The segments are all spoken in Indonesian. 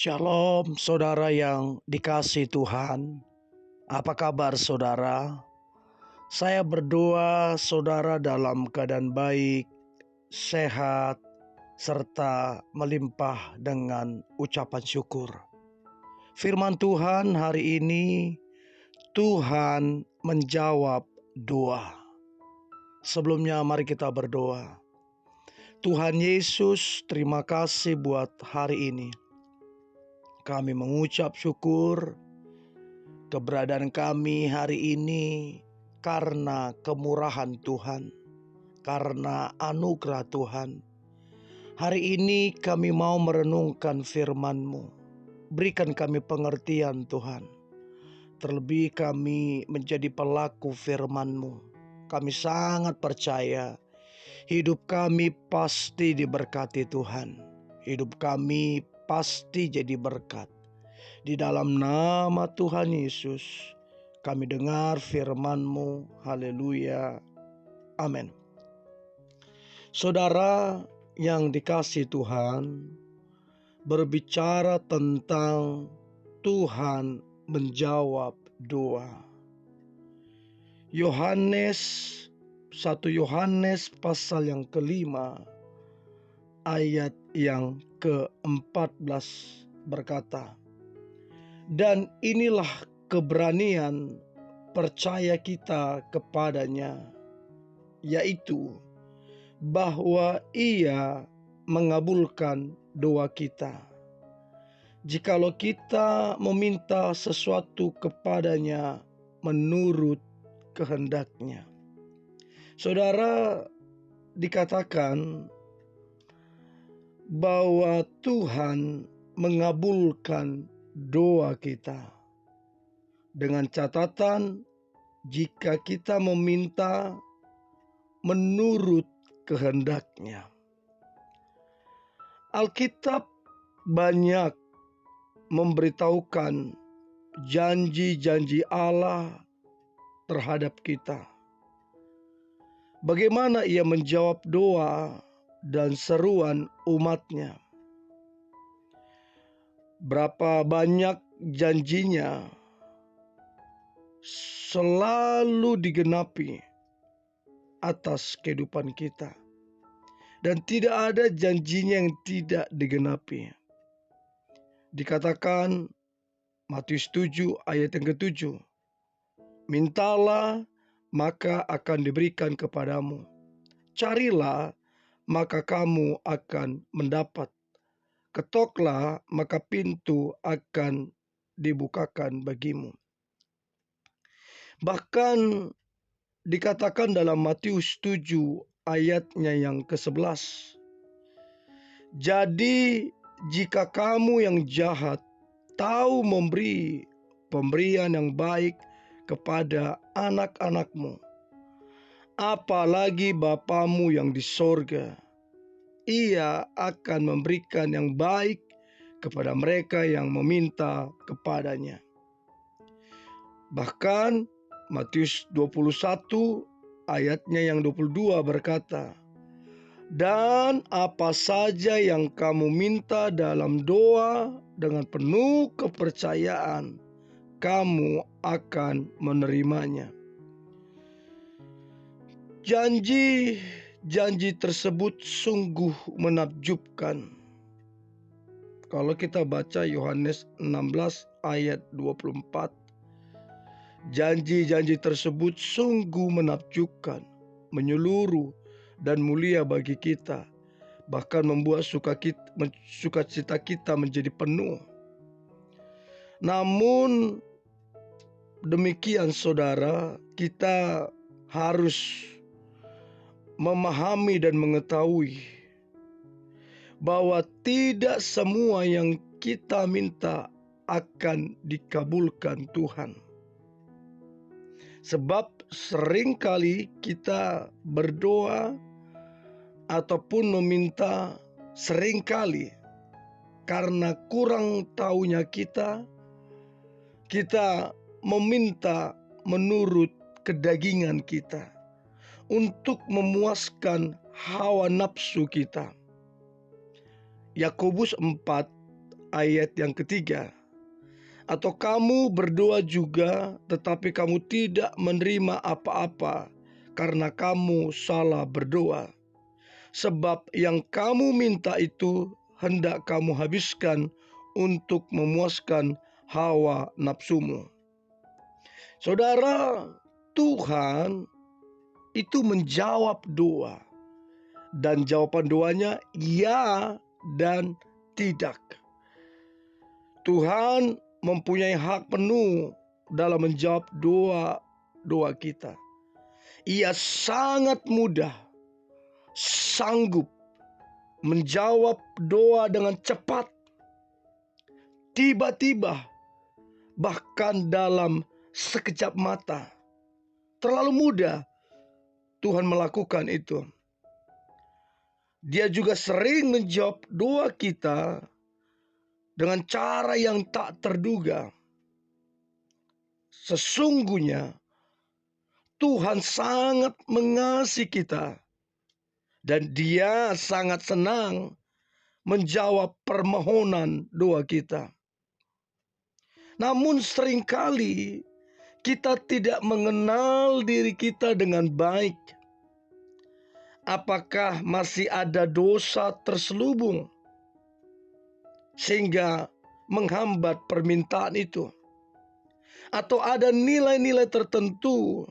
Shalom saudara yang dikasihi Tuhan. Apa kabar saudara? Saya berdoa saudara dalam keadaan baik, sehat, serta melimpah dengan ucapan syukur. Firman Tuhan hari ini, Tuhan menjawab doa. Sebelumnya mari kita berdoa. Tuhan Yesus, terima kasih buat hari ini. Kami mengucap syukur keberadaan kami hari ini karena kemurahan Tuhan, karena anugerah Tuhan. Hari ini kami mau merenungkan firman-Mu. Berikan kami pengertian Tuhan. Terlebih kami menjadi pelaku firman-Mu. Kami sangat percaya hidup kami pasti diberkati Tuhan. Hidup kami pasti jadi berkat. Di dalam nama Tuhan Yesus kami dengar firman-Mu. Haleluya. Amin. Saudara yang dikasihi Tuhan, berbicara tentang Tuhan menjawab doa. Yohanes 1 Yohanes pasal yang kelima ayat yang ke-14 berkata, dan inilah keberanian percaya kita kepadanya, yaitu bahwa Ia mengabulkan doa kita, jikalau kita meminta sesuatu kepadanya menurut kehendak-Nya. Saudara, dikatakan bahwa Tuhan mengabulkan doa kita dengan catatan jika kita meminta menurut kehendak-Nya. Alkitab banyak memberitahukan janji-janji Allah terhadap kita. Bagaimana Ia menjawab doa dan seruan umat-Nya. Berapa banyak janji-Nya selalu digenapi atas kehidupan kita. Dan tidak ada janji-Nya yang tidak digenapi. Dikatakan Matius 7 ayat yang ke-7. Mintalah maka akan diberikan kepadamu. Carilah maka kamu akan mendapat. Ketoklah maka pintu akan dibukakan bagimu. Bahkan dikatakan dalam Matius 7 ayatnya yang ke-11. Jadi jika kamu yang jahat tahu memberi pemberian yang baik kepada anak-anakmu, apalagi Bapamu yang di sorga, Ia akan memberikan yang baik kepada mereka yang meminta kepadanya. Bahkan Matius 21 ayatnya yang 22 berkata, dan apa saja yang kamu minta dalam doa dengan penuh kepercayaan, kamu akan menerimanya. Janji tersebut sungguh menakjubkan. Kalau kita baca Yohanes 16 ayat 24, janji-janji tersebut sungguh menakjubkan, menyeluruh dan mulia bagi kita, bahkan membuat sukacita kita menjadi penuh. Namun demikian saudara, kita harus memahami dan mengetahui bahwa tidak semua yang kita minta akan dikabulkan Tuhan. Sebab seringkali kita berdoa ataupun meminta seringkali karena kurang tahunya kita meminta menurut kedagingan kita untuk memuaskan hawa nafsu kita. Yakobus 4 ayat yang ketiga. Atau kamu berdoa juga, tetapi kamu tidak menerima apa-apa karena kamu salah berdoa. Sebab yang kamu minta itu hendak kamu habiskan untuk memuaskan hawa nafsumu. Saudara, Tuhan itu menjawab doa. Dan jawaban doanya ya dan tidak. Tuhan mempunyai hak penuh dalam menjawab doa kita. Ia sangat mudah, sanggup menjawab doa dengan cepat, tiba-tiba, bahkan dalam sekejap mata. Terlalu mudah Tuhan melakukan itu. Dia juga sering menjawab doa kita dengan cara yang tak terduga. Sesungguhnya Tuhan sangat mengasihi kita dan Dia sangat senang menjawab permohonan doa kita. Namun seringkali kita tidak mengenal diri kita dengan baik. Apakah masih ada dosa terselubung sehingga menghambat permintaan itu? Atau ada nilai-nilai tertentu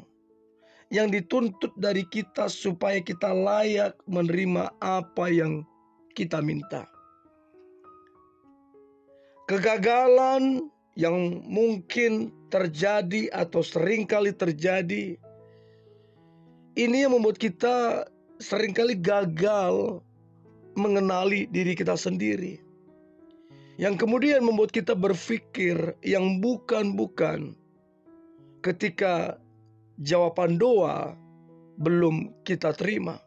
yang dituntut dari kita supaya kita layak menerima apa yang kita minta? Kegagalan yang mungkin terjadi atau seringkali terjadi, ini yang membuat kita seringkali gagal mengenali diri kita sendiri. Yang kemudian membuat kita berpikir yang bukan-bukan ketika jawaban doa belum kita terima.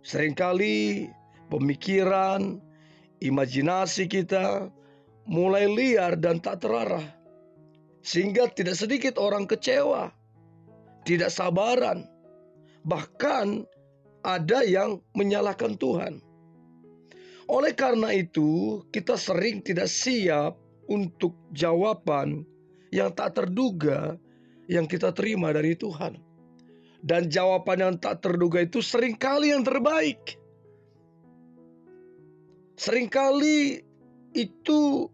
Seringkali pemikiran, imajinasi kita mulai liar dan tak terarah. Sehingga tidak sedikit orang kecewa, tidak sabaran, bahkan ada yang menyalahkan Tuhan. Oleh karena itu, kita sering tidak siap untuk jawaban yang tak terduga yang kita terima dari Tuhan. Dan jawaban yang tak terduga itu seringkali yang terbaik. Seringkali itu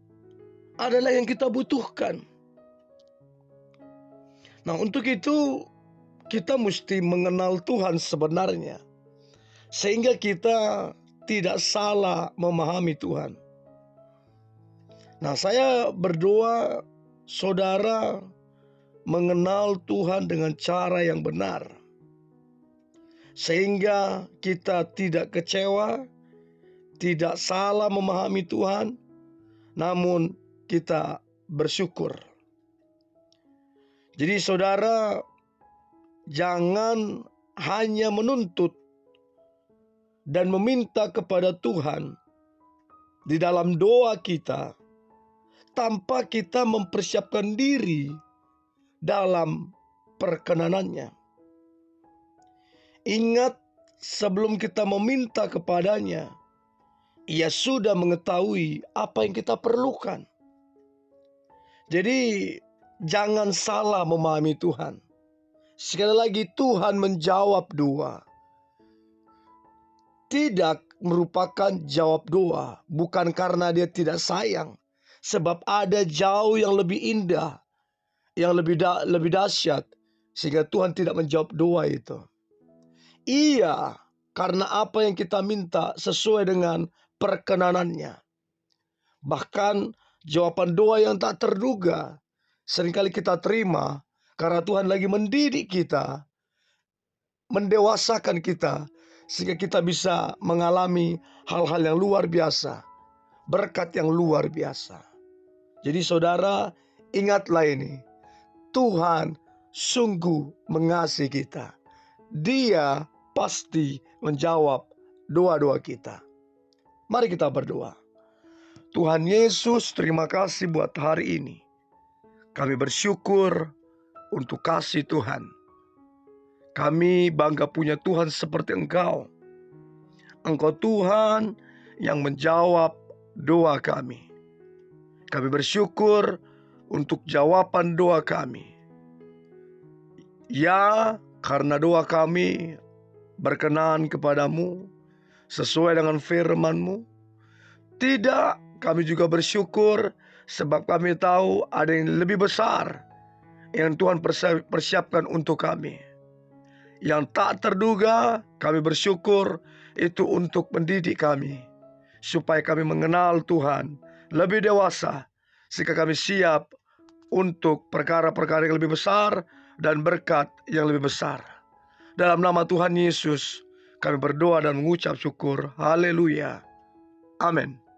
adalah yang kita butuhkan. Nah, untuk itu kita mesti mengenal Tuhan sebenarnya, sehingga kita tidak salah memahami Tuhan. Nah, saya berdoa saudara mengenal Tuhan dengan cara yang benar, sehingga kita tidak kecewa, tidak salah memahami Tuhan, namun kita bersyukur. Jadi saudara, jangan hanya menuntut dan meminta kepada Tuhan di dalam doa kita tanpa kita mempersiapkan diri dalam perkenanannya. Ingat, sebelum kita meminta kepadanya, Ia sudah mengetahui apa yang kita perlukan. Jadi jangan salah memahami Tuhan. Sekali lagi, Tuhan menjawab doa. Tidak merupakan jawab doa bukan karena Dia tidak sayang, sebab ada jauh yang lebih indah, yang lebih dahsyat, sehingga Tuhan tidak menjawab doa itu. Iya, karena apa yang kita minta sesuai dengan perkenanannya. Bahkan jawaban doa yang tak terduga seringkali kita terima karena Tuhan lagi mendidik kita, mendewasakan kita, sehingga kita bisa mengalami hal-hal yang luar biasa, berkat yang luar biasa. Jadi saudara, ingatlah ini, Tuhan sungguh mengasihi kita. Dia pasti menjawab doa-doa kita. Mari kita berdoa. Tuhan Yesus, terima kasih buat hari ini. Kami bersyukur untuk kasih Tuhan. Kami bangga punya Tuhan seperti Engkau. Engkau Tuhan yang menjawab doa kami. Kami bersyukur untuk jawaban doa kami. Ya, karena doa kami berkenan kepadamu sesuai dengan firman-Mu. Tidak, kami juga bersyukur sebab kami tahu ada yang lebih besar yang Tuhan persiapkan untuk kami. Yang tak terduga, kami bersyukur itu untuk mendidik kami, supaya kami mengenal Tuhan lebih dewasa, sehingga kami siap untuk perkara-perkara yang lebih besar dan berkat yang lebih besar. Dalam nama Tuhan Yesus, kami berdoa dan mengucap syukur. Haleluya. Amin.